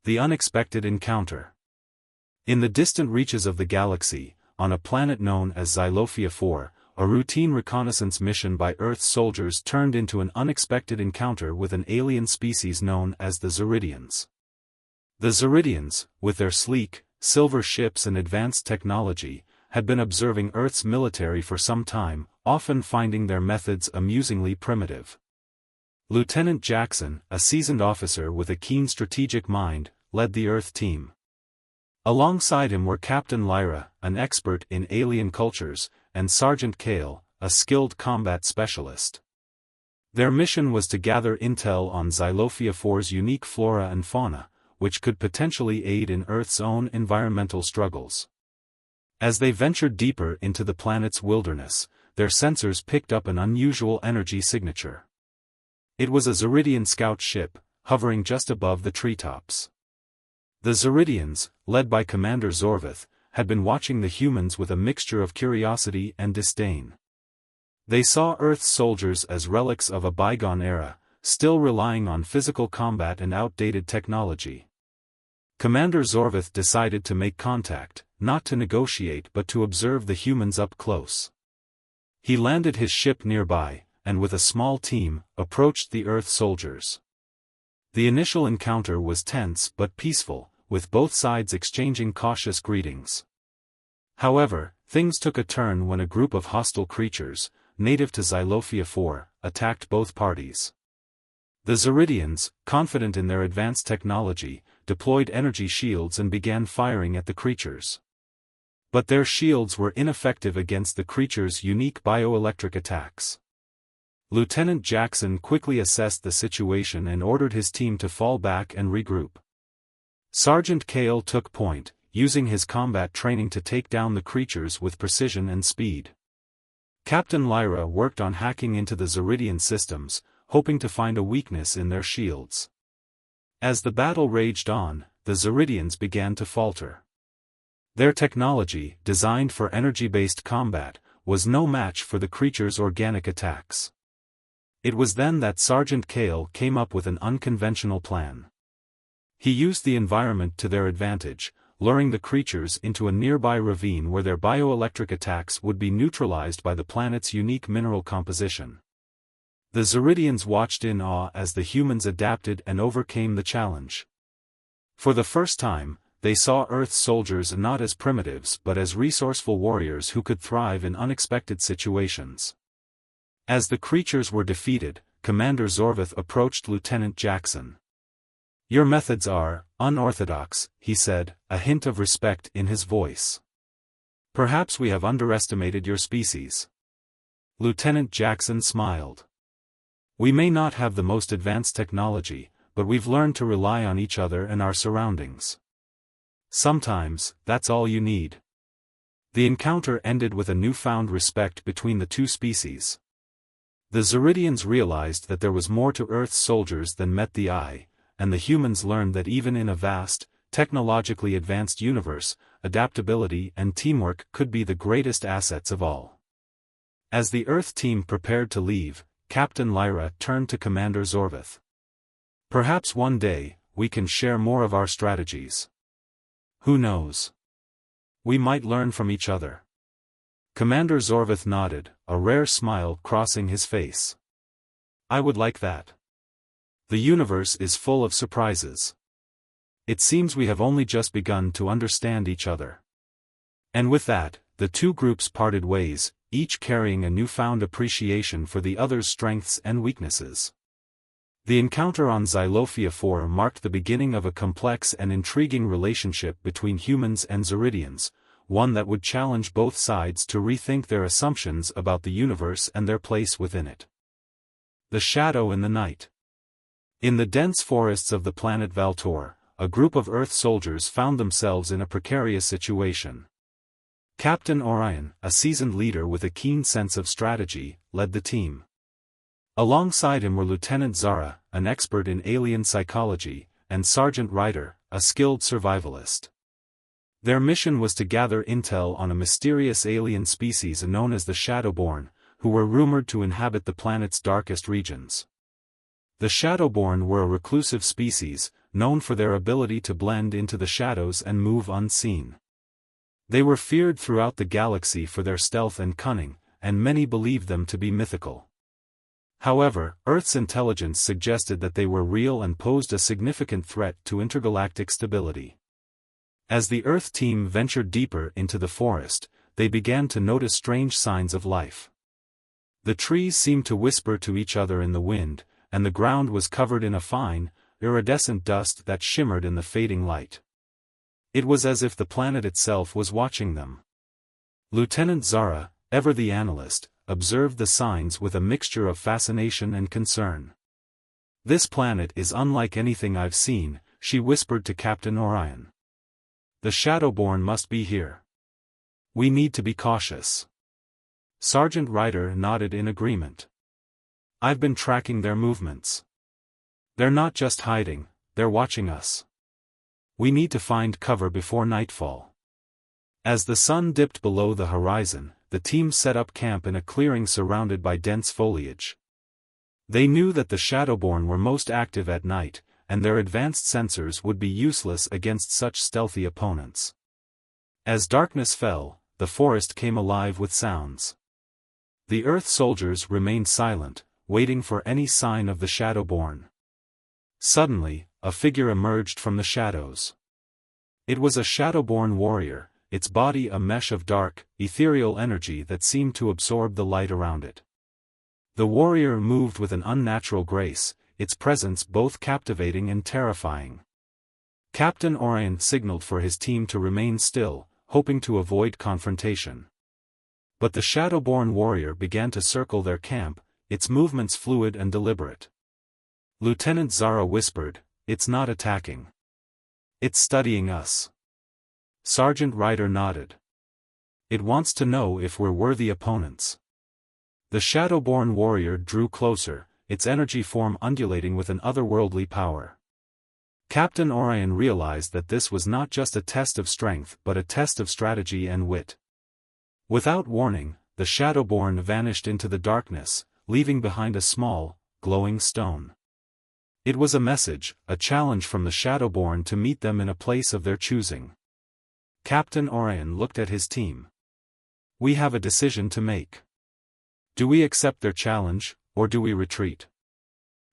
The unexpected encounter. In the distant reaches of the galaxy, on a planet known as Xylophia 4, a routine reconnaissance mission by Earth's soldiers turned into an unexpected encounter with an alien species known as the Xyridians. The Xyridians, with their sleek, silver ships and advanced technology, had been observing Earth's military for some time, often finding their methods amusingly primitive. Lieutenant Jackson, a seasoned officer with a keen strategic mind, led the Earth team. Alongside him were Captain Lyra, an expert in alien cultures, and Sergeant Kale, a skilled combat specialist. Their mission was to gather intel on Xylophia 4's unique flora and fauna, which could potentially aid in Earth's own environmental struggles. As they ventured deeper into the planet's wilderness, their sensors picked up an unusual energy signature. It was a Xyridian scout ship, hovering just above the treetops. The Xyridians, led by Commander Zorvith, had been watching the humans with a mixture of curiosity and disdain. They saw Earth's soldiers as relics of a bygone era, still relying on physical combat and outdated technology. Commander Zorvith decided to make contact, not to negotiate but to observe the humans up close. He landed his ship nearby, and with a small team, approached the Earth soldiers. The initial encounter was tense but peaceful, with both sides exchanging cautious greetings. However, things took a turn when a group of hostile creatures, native to Xylophia 4, attacked both parties. The Xyridians, confident in their advanced technology, deployed energy shields and began firing at the creatures. But their shields were ineffective against the creatures' unique bioelectric attacks. Lieutenant Jackson quickly assessed the situation and ordered his team to fall back and regroup. Sergeant Kale took point, using his combat training to take down the creatures with precision and speed. Captain Lyra worked on hacking into the Xyridian systems, hoping to find a weakness in their shields. As the battle raged on, the Xyridians began to falter. Their technology, designed for energy-based combat, was no match for the creatures' organic attacks. It was then that Sergeant Kale came up with an unconventional plan. He used the environment to their advantage, luring the creatures into a nearby ravine where their bioelectric attacks would be neutralized by the planet's unique mineral composition. The Xyridians watched in awe as the humans adapted and overcame the challenge. For the first time, they saw Earth's soldiers not as primitives but as resourceful warriors who could thrive in unexpected situations. As the creatures were defeated, Commander Zorvith approached Lieutenant Jackson. "Your methods are unorthodox," he said, a hint of respect in his voice. "Perhaps we have underestimated your species." Lieutenant Jackson smiled. "We may not have the most advanced technology, but we've learned to rely on each other and our surroundings. Sometimes, that's all you need." The encounter ended with a newfound respect between the two species. The Xyridians realized that there was more to Earth's soldiers than met the eye, and the humans learned that even in a vast, technologically advanced universe, adaptability and teamwork could be the greatest assets of all. As the Earth team prepared to leave, Captain Lyra turned to Commander Zorvith. "Perhaps one day, we can share more of our strategies. Who knows? We might learn from each other." Commander Zorvith nodded, a rare smile crossing his face. "I would like that. The universe is full of surprises. It seems we have only just begun to understand each other." And with that, the two groups parted ways, each carrying a newfound appreciation for the other's strengths and weaknesses. The encounter on Xylophia 4 marked the beginning of a complex and intriguing relationship between humans and Xyridians, one that would challenge both sides to rethink their assumptions about the universe and their place within it. The shadow in the night. In the dense forests of the planet Valtor, a group of Earth soldiers found themselves in a precarious situation. Captain Orion, a seasoned leader with a keen sense of strategy, led the team. Alongside him were Lieutenant Zara, an expert in alien psychology, and Sergeant Ryder, a skilled survivalist. Their mission was to gather intel on a mysterious alien species known as the Shadowborn, who were rumored to inhabit the planet's darkest regions. The Shadowborn were a reclusive species, known for their ability to blend into the shadows and move unseen. They were feared throughout the galaxy for their stealth and cunning, and many believed them to be mythical. However, Earth's intelligence suggested that they were real and posed a significant threat to intergalactic stability. As the Earth team ventured deeper into the forest, they began to notice strange signs of life. The trees seemed to whisper to each other in the wind, and the ground was covered in a fine, iridescent dust that shimmered in the fading light. It was as if the planet itself was watching them. Lieutenant Zara, ever the analyst, observed the signs with a mixture of fascination and concern. "This planet is unlike anything I've seen," she whispered to Captain Orion. "The Shadowborn must be here. We need to be cautious." Sergeant Ryder nodded in agreement. "I've been tracking their movements. They're not just hiding, they're watching us. We need to find cover before nightfall." As the sun dipped below the horizon, the team set up camp in a clearing surrounded by dense foliage. They knew that the Shadowborn were most active at night, and their advanced sensors would be useless against such stealthy opponents. As darkness fell, the forest came alive with sounds. The Earth soldiers remained silent, waiting for any sign of the Shadowborn. Suddenly, a figure emerged from the shadows. It was a Shadowborn warrior, its body a mesh of dark, ethereal energy that seemed to absorb the light around it. The warrior moved with an unnatural grace, its presence both captivating and terrifying. Captain Orion signaled for his team to remain still, hoping to avoid confrontation. But the Shadowborn warrior began to circle their camp, its movements fluid and deliberate. Lieutenant Zara whispered, "It's not attacking. It's studying us." Sergeant Ryder nodded. "It wants to know if we're worthy opponents." The Shadowborn warrior drew closer, its energy form undulating with an otherworldly power. Captain Orion realized that this was not just a test of strength but a test of strategy and wit. Without warning, the Shadowborn vanished into the darkness, leaving behind a small, glowing stone. It was a message, a challenge from the Shadowborn to meet them in a place of their choosing. Captain Orion looked at his team. "We have a decision to make. Do we accept their challenge, or do we retreat?"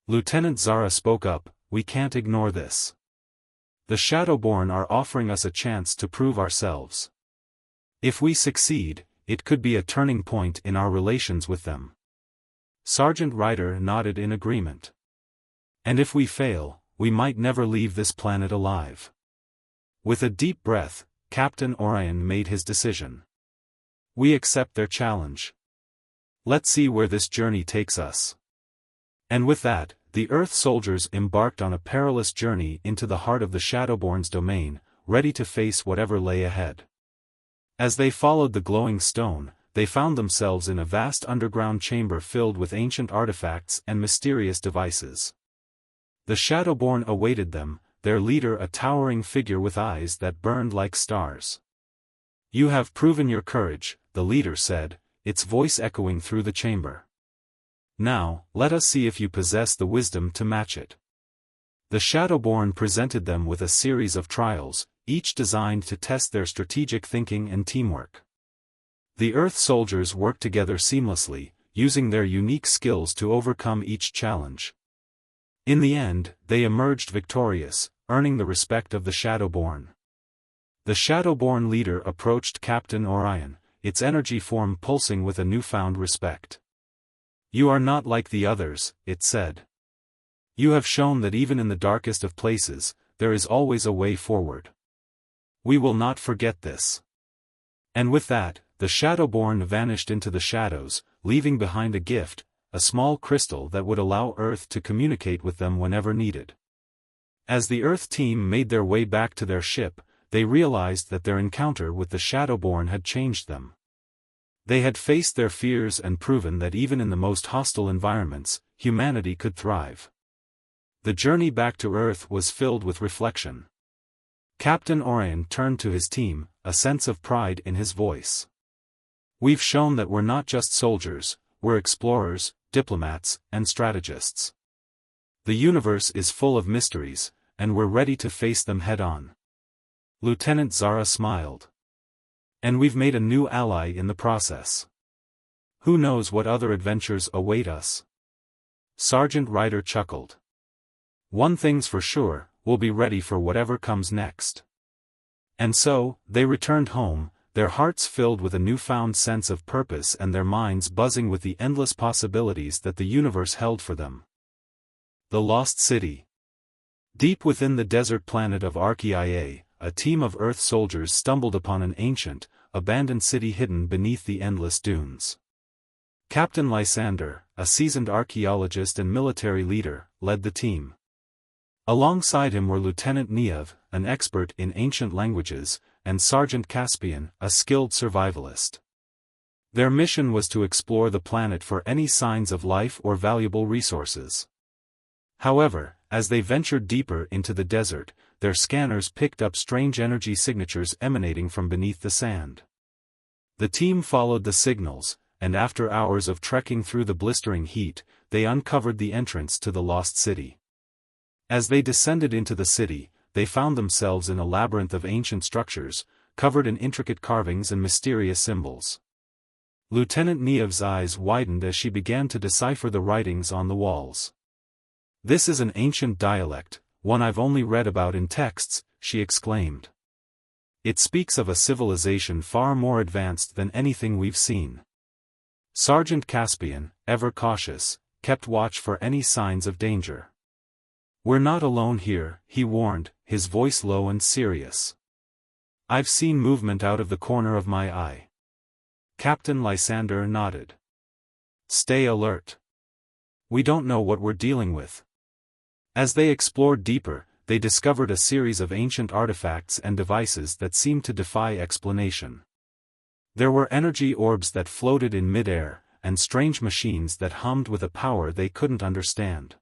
Lieutenant Zara spoke up, "We can't ignore this. The Shadowborn are offering us a chance to prove ourselves. If we succeed, it could be a turning point in our relations with them." Sergeant Ryder nodded in agreement. "And if we fail, we might never leave this planet alive." With a deep breath, Captain Orion made his decision. "We accept their challenge. Let's see where this journey takes us." And with that, the Earth soldiers embarked on a perilous journey into the heart of the Shadowborn's domain, ready to face whatever lay ahead. As they followed the glowing stone, they found themselves in a vast underground chamber filled with ancient artifacts and mysterious devices. The Shadowborn awaited them, their leader a towering figure with eyes that burned like stars. "You have proven your courage," the leader said, its voice echoing through the chamber. "Now, let us see if you possess the wisdom to match it." The Shadowborn presented them with a series of trials, each designed to test their strategic thinking and teamwork. The Earth soldiers worked together seamlessly, using their unique skills to overcome each challenge. In the end, they emerged victorious, earning the respect of the Shadowborn. The Shadowborn leader approached Captain Orion, its energy form pulsing with a newfound respect. "You are not like the others," it said. "You have shown that even in the darkest of places, there is always a way forward. We will not forget this." And with that, the Shadowborn vanished into the shadows, leaving behind a gift, a small crystal that would allow Earth to communicate with them whenever needed. As the Earth team made their way back to their ship, they realized that their encounter with the Shadowborn had changed them. They had faced their fears and proven that even in the most hostile environments, humanity could thrive. The journey back to Earth was filled with reflection. Captain Orion turned to his team, a sense of pride in his voice. "We've shown that we're not just soldiers, we're explorers, diplomats, and strategists. The universe is full of mysteries, and we're ready to face them head-on. Lieutenant Zara smiled. And we've made a new ally in the process. Who knows what other adventures await us? Sergeant Ryder chuckled. One thing's for sure, we'll be ready for whatever comes next. And so, they returned home, their hearts filled with a newfound sense of purpose and their minds buzzing with the endless possibilities that the universe held for them. The Lost City. Deep within the desert planet of Archaea, a team of Earth soldiers stumbled upon an ancient, abandoned city hidden beneath the endless dunes. Captain Lysander, a seasoned archaeologist and military leader, led the team. Alongside him were Lieutenant Niev, an expert in ancient languages, and Sergeant Caspian, a skilled survivalist. Their mission was to explore the planet for any signs of life or valuable resources. However, as they ventured deeper into the desert, their scanners picked up strange energy signatures emanating from beneath the sand. The team followed the signals, and after hours of trekking through the blistering heat, they uncovered the entrance to the Lost City. As they descended into the city, they found themselves in a labyrinth of ancient structures, covered in intricate carvings and mysterious symbols. Lieutenant Niev's eyes widened as she began to decipher the writings on the walls. "This is an ancient dialect, one I've only read about in texts," she exclaimed. "It speaks of a civilization far more advanced than anything we've seen." Sergeant Caspian, ever cautious, kept watch for any signs of danger. "We're not alone here," he warned, his voice low and serious. "I've seen movement out of the corner of my eye." Captain Lysander nodded. "Stay alert. We don't know what we're dealing with." As they explored deeper, they discovered a series of ancient artifacts and devices that seemed to defy explanation. There were energy orbs that floated in mid-air, and strange machines that hummed with a power they couldn't understand.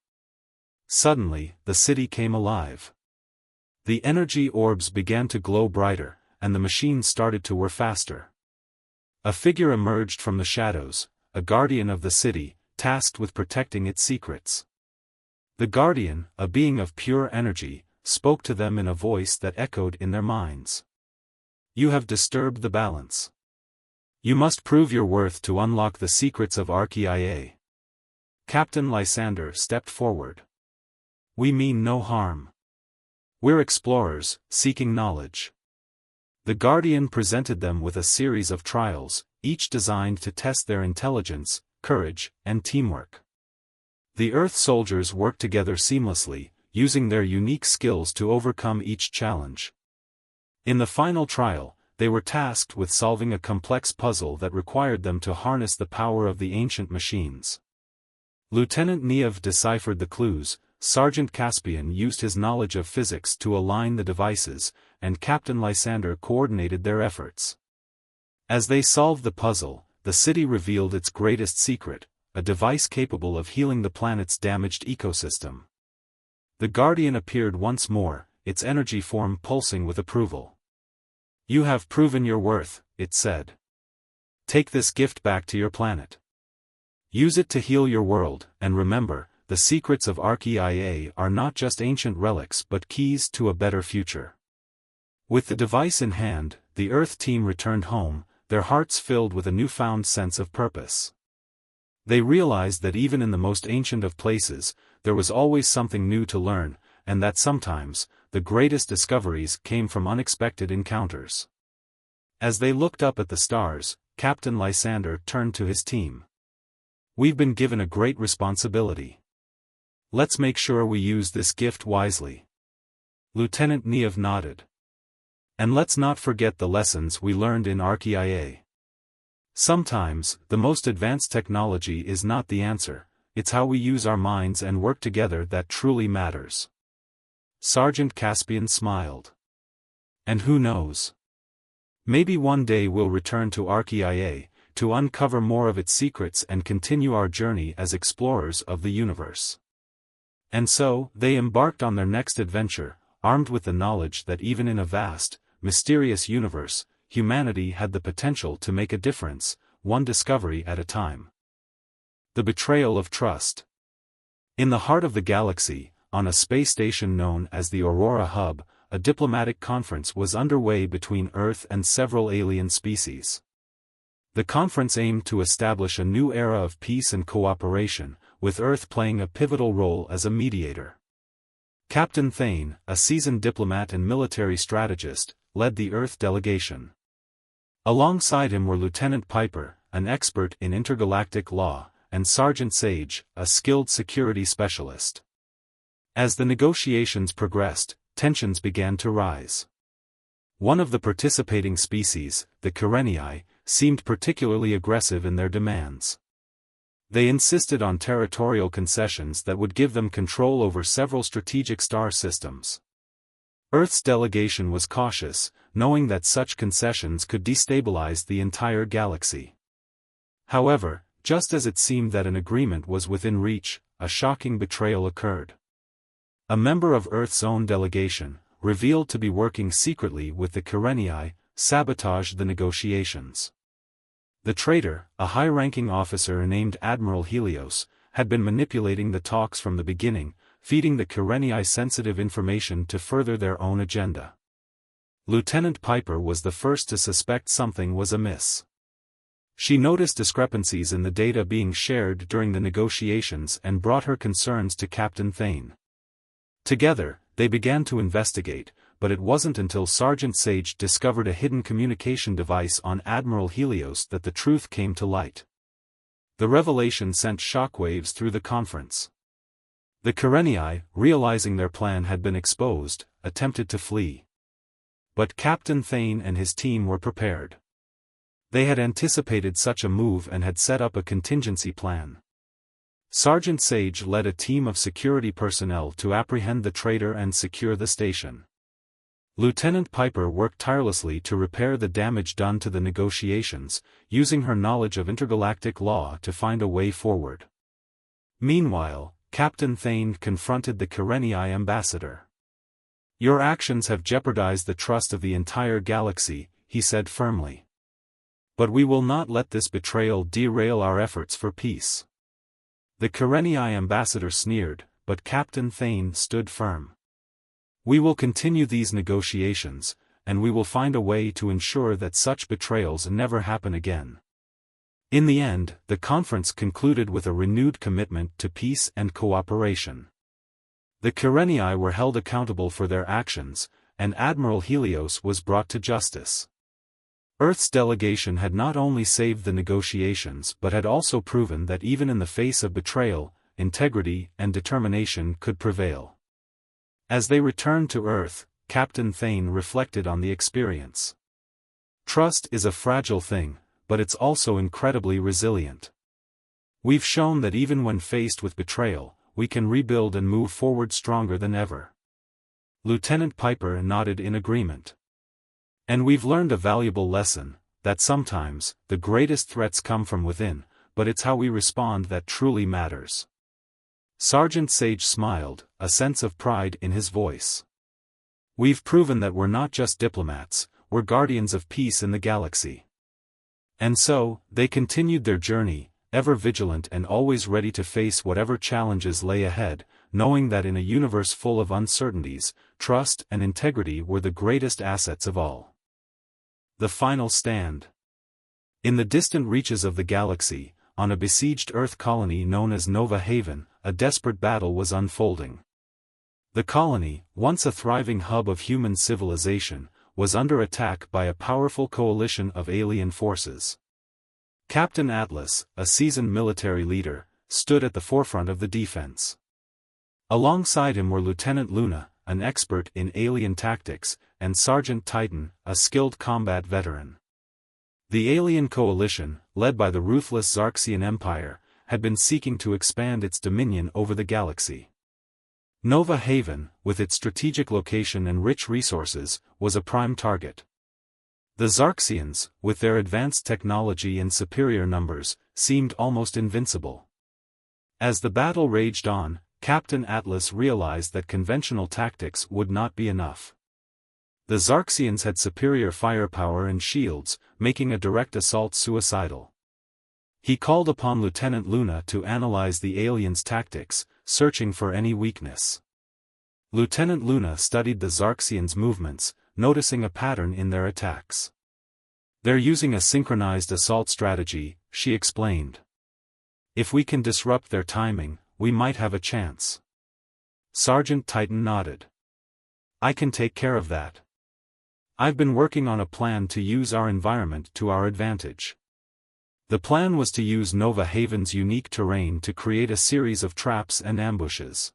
Suddenly, the city came alive. The energy orbs began to glow brighter, and the machines started to whir faster. A figure emerged from the shadows, a guardian of the city, tasked with protecting its secrets. The guardian, a being of pure energy, spoke to them in a voice that echoed in their minds. "You have disturbed the balance. You must prove your worth to unlock the secrets of Archaea." Captain Lysander stepped forward. "We mean no harm. We're explorers, seeking knowledge." The Guardian presented them with a series of trials, each designed to test their intelligence, courage, and teamwork. The Earth soldiers worked together seamlessly, using their unique skills to overcome each challenge. In the final trial, they were tasked with solving a complex puzzle that required them to harness the power of the ancient machines. Lieutenant Niev deciphered the clues, Sergeant Caspian used his knowledge of physics to align the devices, and Captain Lysander coordinated their efforts. As they solved the puzzle, the city revealed its greatest secret, a device capable of healing the planet's damaged ecosystem. The Guardian appeared once more, its energy form pulsing with approval. "You have proven your worth," it said. "Take this gift back to your planet. Use it to heal your world, and remember, the secrets of Archaea are not just ancient relics but keys to a better future." With the device in hand, the Earth team returned home, their hearts filled with a newfound sense of purpose. They realized that even in the most ancient of places, there was always something new to learn, and that sometimes, the greatest discoveries came from unexpected encounters. As they looked up at the stars, Captain Lysander turned to his team. "We've been given a great responsibility. Let's make sure we use this gift wisely." Lieutenant Niev nodded. "And let's not forget the lessons we learned in Archaea. Sometimes, the most advanced technology is not the answer, it's how we use our minds and work together that truly matters." Sergeant Caspian smiled. "And who knows? Maybe one day we'll return to Archaea, to uncover more of its secrets and continue our journey as explorers of the universe." And so, they embarked on their next adventure, armed with the knowledge that even in a vast, mysterious universe, humanity had the potential to make a difference, one discovery at a time. The betrayal of trust. In the heart of the galaxy, on a space station known as the Aurora Hub, a diplomatic conference was underway between Earth and several alien species. The conference aimed to establish a new era of peace and cooperation, with Earth playing a pivotal role as a mediator. Captain Thane, a seasoned diplomat and military strategist, led the Earth delegation. Alongside him were Lieutenant Piper, an expert in intergalactic law, and Sergeant Sage, a skilled security specialist. As the negotiations progressed, tensions began to rise. One of the participating species, the Carenii, seemed particularly aggressive in their demands. They insisted on territorial concessions that would give them control over several strategic star systems. Earth's delegation was cautious, knowing that such concessions could destabilize the entire galaxy. However, just as it seemed that an agreement was within reach, a shocking betrayal occurred. A member of Earth's own delegation, revealed to be working secretly with the Carenii, sabotaged the negotiations. The traitor, a high-ranking officer named Admiral Helios, had been manipulating the talks from the beginning, feeding the Carenii sensitive information to further their own agenda. Lieutenant Piper was the first to suspect something was amiss. She noticed discrepancies in the data being shared during the negotiations and brought her concerns to Captain Thane. Together, they began to investigate, but it wasn't until Sergeant Sage discovered a hidden communication device on Admiral Helios that the truth came to light. The revelation sent shockwaves through the conference. The Carenii, realizing their plan had been exposed, attempted to flee. But Captain Thane and his team were prepared. They had anticipated such a move and had set up a contingency plan. Sergeant Sage led a team of security personnel to apprehend the traitor and secure the station. Lieutenant Piper worked tirelessly to repair the damage done to the negotiations, using her knowledge of intergalactic law to find a way forward. Meanwhile, Captain Thane confronted the Carenii ambassador. "Your actions have jeopardized the trust of the entire galaxy," he said firmly. "But we will not let this betrayal derail our efforts for peace." The Carenii ambassador sneered, but Captain Thane stood firm. "We will continue these negotiations, and we will find a way to ensure that such betrayals never happen again." In the end, the conference concluded with a renewed commitment to peace and cooperation. The Carenii were held accountable for their actions, and Admiral Helios was brought to justice. Earth's delegation had not only saved the negotiations but had also proven that even in the face of betrayal, integrity and determination could prevail. As they returned to Earth, Captain Thane reflected on the experience. "Trust is a fragile thing, but it's also incredibly resilient. We've shown that even when faced with betrayal, we can rebuild and move forward stronger than ever." Lieutenant Piper nodded in agreement. "And we've learned a valuable lesson, that sometimes, the greatest threats come from within, but it's how we respond that truly matters." Sergeant Sage smiled, a sense of pride in his voice. "We've proven that we're not just diplomats, we're guardians of peace in the galaxy." And so, they continued their journey, ever vigilant and always ready to face whatever challenges lay ahead, knowing that in a universe full of uncertainties, trust and integrity were the greatest assets of all. The final stand. In the distant reaches of the galaxy, on a besieged Earth colony known as Nova Haven, a desperate battle was unfolding. The colony, once a thriving hub of human civilization, was under attack by a powerful coalition of alien forces. Captain Atlas, a seasoned military leader, stood at the forefront of the defense. Alongside him were Lieutenant Luna, an expert in alien tactics, and Sergeant Titan, a skilled combat veteran. The alien coalition, led by the ruthless Zarxian Empire, had been seeking to expand its dominion over the galaxy. Nova Haven, with its strategic location and rich resources, was a prime target. The Zarxians, with their advanced technology and superior numbers, seemed almost invincible. As the battle raged on, Captain Atlas realized that conventional tactics would not be enough. The Zarxians had superior firepower and shields, making a direct assault suicidal. He called upon Lieutenant Luna to analyze the aliens' tactics, searching for any weakness. Lieutenant Luna studied the Xarxians' movements, noticing a pattern in their attacks. "They're using a synchronized assault strategy," she explained. "If we can disrupt their timing, we might have a chance." Sergeant Titan nodded. "I can take care of that. I've been working on a plan to use our environment to our advantage." The plan was to use Nova Haven's unique terrain to create a series of traps and ambushes.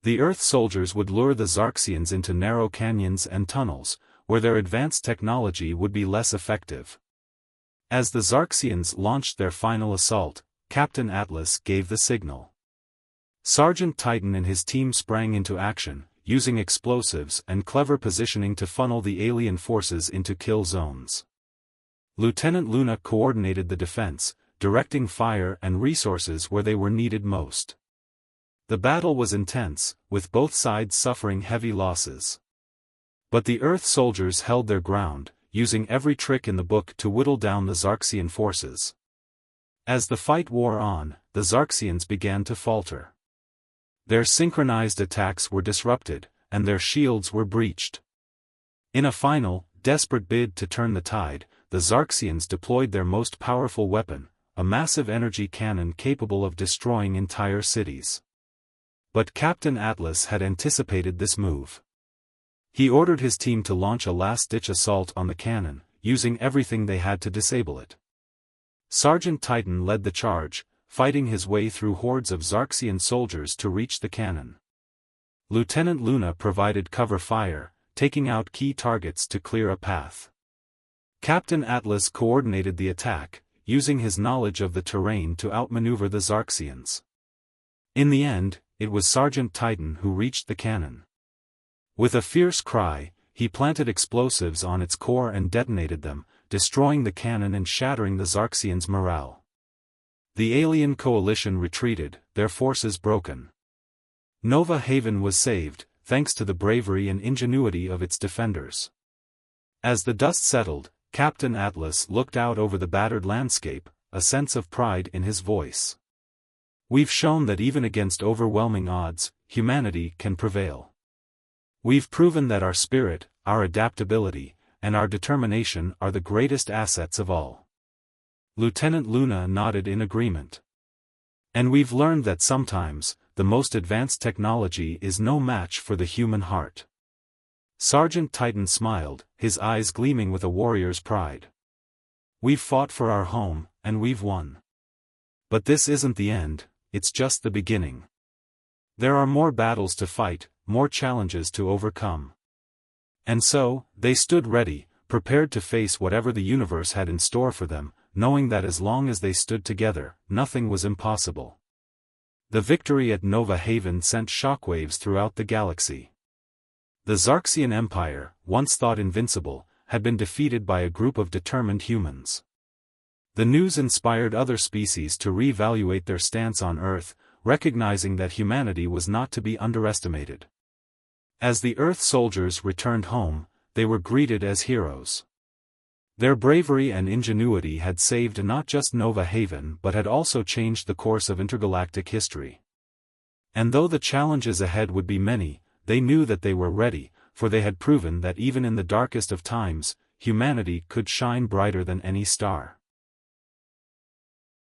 The Earth soldiers would lure the Xarxians into narrow canyons and tunnels, where their advanced technology would be less effective. As the Xarxians launched their final assault, Captain Atlas gave the signal. Sergeant Titan and his team sprang into action, using explosives and clever positioning to funnel the alien forces into kill zones. Lieutenant Luna coordinated the defense, directing fire and resources where they were needed most. The battle was intense, with both sides suffering heavy losses. But the Earth soldiers held their ground, using every trick in the book to whittle down the Xarxian forces. As the fight wore on, the Xarxians began to falter. Their synchronized attacks were disrupted, and their shields were breached. In a final, desperate bid to turn the tide, the Xarxians deployed their most powerful weapon, a massive energy cannon capable of destroying entire cities. But Captain Atlas had anticipated this move. He ordered his team to launch a last-ditch assault on the cannon, using everything they had to disable it. Sergeant Titan led the charge, fighting his way through hordes of Xarxian soldiers to reach the cannon. Lieutenant Luna provided cover fire, taking out key targets to clear a path. Captain Atlas coordinated the attack, using his knowledge of the terrain to outmaneuver the Xarxians. In the end, it was Sergeant Titan who reached the cannon. With a fierce cry, he planted explosives on its core and detonated them, destroying the cannon and shattering the Xarxians' morale. The alien coalition retreated, their forces broken. Nova Haven was saved, thanks to the bravery and ingenuity of its defenders. As the dust settled, Captain Atlas looked out over the battered landscape, a sense of pride in his voice. "We've shown that even against overwhelming odds, humanity can prevail. We've proven that our spirit, our adaptability, and our determination are the greatest assets of all." Lieutenant Luna nodded in agreement. "And we've learned that sometimes, the most advanced technology is no match for the human heart." Sergeant Titan smiled, his eyes gleaming with a warrior's pride. "We've fought for our home, and we've won. But this isn't the end, it's just the beginning. There are more battles to fight, more challenges to overcome." And so, they stood ready, prepared to face whatever the universe had in store for them, knowing that as long as they stood together, nothing was impossible. The victory at Nova Haven sent shockwaves throughout the galaxy. The Xarxian Empire, once thought invincible, had been defeated by a group of determined humans. The news inspired other species to reevaluate their stance on Earth, recognizing that humanity was not to be underestimated. As the Earth soldiers returned home, they were greeted as heroes. Their bravery and ingenuity had saved not just Nova Haven but had also changed the course of intergalactic history. And though the challenges ahead would be many, they knew that they were ready, for they had proven that even in the darkest of times, humanity could shine brighter than any star.